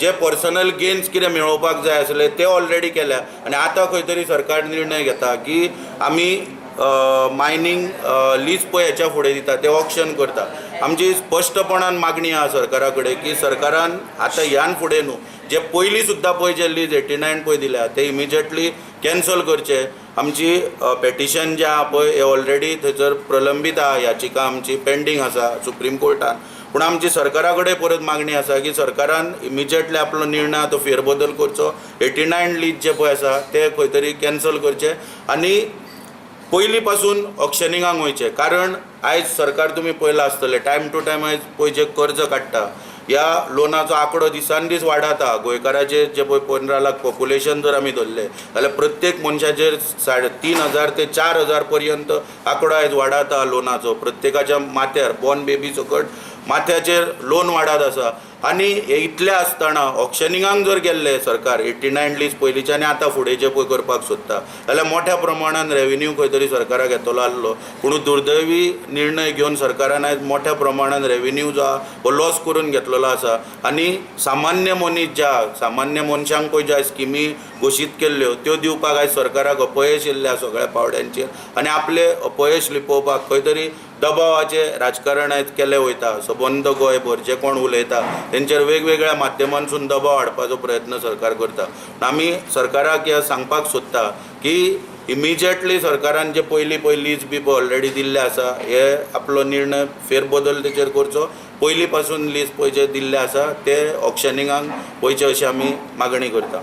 जे personal gains कितें मेळोवपाक जाय आसले ते ऑलरेडी केल्या आनी आतां खंय तरी सरकार निर्णय घेता की आमी मायनींग लीज पळय हेच्या फुडें दिता ते ऑक्शन करता। आमची स्पश्टपणान मागणी आहा सरकारा कडेन की सरकारान आतां ह्यान फुडें न्हू जे पयलीं सुद्दां पळय जे लीज 89 पळय दिल्या ते इमिजिएटली कॅन्सल करचे। आमची पेटिशन जे आहा पळय हे ऑलरेडी थंयसर प्रलंबीत आहा, याचिका आमची पेंडींग आसा सुप्रीम कोर्टान। पूण आमची सरकारा कडेन परत मागणी आसा की सरकारान इमिजिएटली आपलो निर्णय तो फेरबदल करचो। 89 लीज जे पळय आसा ते खंय तरी कॅन्सल करचे आनी पयलीं पासून ऑक्शनिंगाक वयचे। कारण आयज सरकार तुमी पळयलां आसतलें टायम टू टायम आयज पळय जे कर्ज काडटा ह्या लोनाचो आंकडो दिसान दीस वाडत आहा। गोंयकाराचे जे पळय 15 लाख पॉप्युलेशन जर आमी धरलें जाल्यार प्रत्येक मनशाचेर 3,500 ते 4,000 पर्यंत आंकडो आयज वाडत आहा लोनाचो। प्रत्येकाच्या माथ्यार बॉर्न बेबी सकट माथ्याचेर लोन वाडत आसा आनी हे इतले आसतना ऑक्शनिंगाक जर गेल्ले सरकार 89 लीज पयलींचे आनी आतां फुडें जे पळय करपाक सोदता जाल्यार मोठ्या प्रमाणान रेवेन्यू खंय तरी सरकाराक येतलो आसलो। पूण दुर्दैवी निर्णय घेवन सरकारान आयज मोठ्या प्रमाणान रेवेन्यू जो आहा हो लॉस करून घेतलेलो आसा आनी सामान्य मनीस जे आहा सामान्य मनशांक पळय ज्या स्किमी घोशीत केल्ल्यो त्यो दिवपाक आयज सरकाराक अपयश येयल्ल्या सगळ्या पावड्यांचेर आनी आपले अपयश लिपोवपाक खंय तरी दबावाचे राजकारण आयज केलें वयता। सबंद गोंयभर जे कोण उलयता तेंचेर वेगवेगळ्या माध्यमांतसून दबाव हाडपाचो प्रयत्न सरकार करता। आमी सरकाराक हे सांगपाक सोदता की इमिजिएटली सरकारान जे पयली लीज बी ऑलरेडी दिल्ले आसा हे आपलो निर्णय फेरबदल तेचेर करचो। पयलीं पासून लीज पळय जे दिल्ले आसा ते ऑक्शनिंगाक वयचे अशी आमी मागणी करता।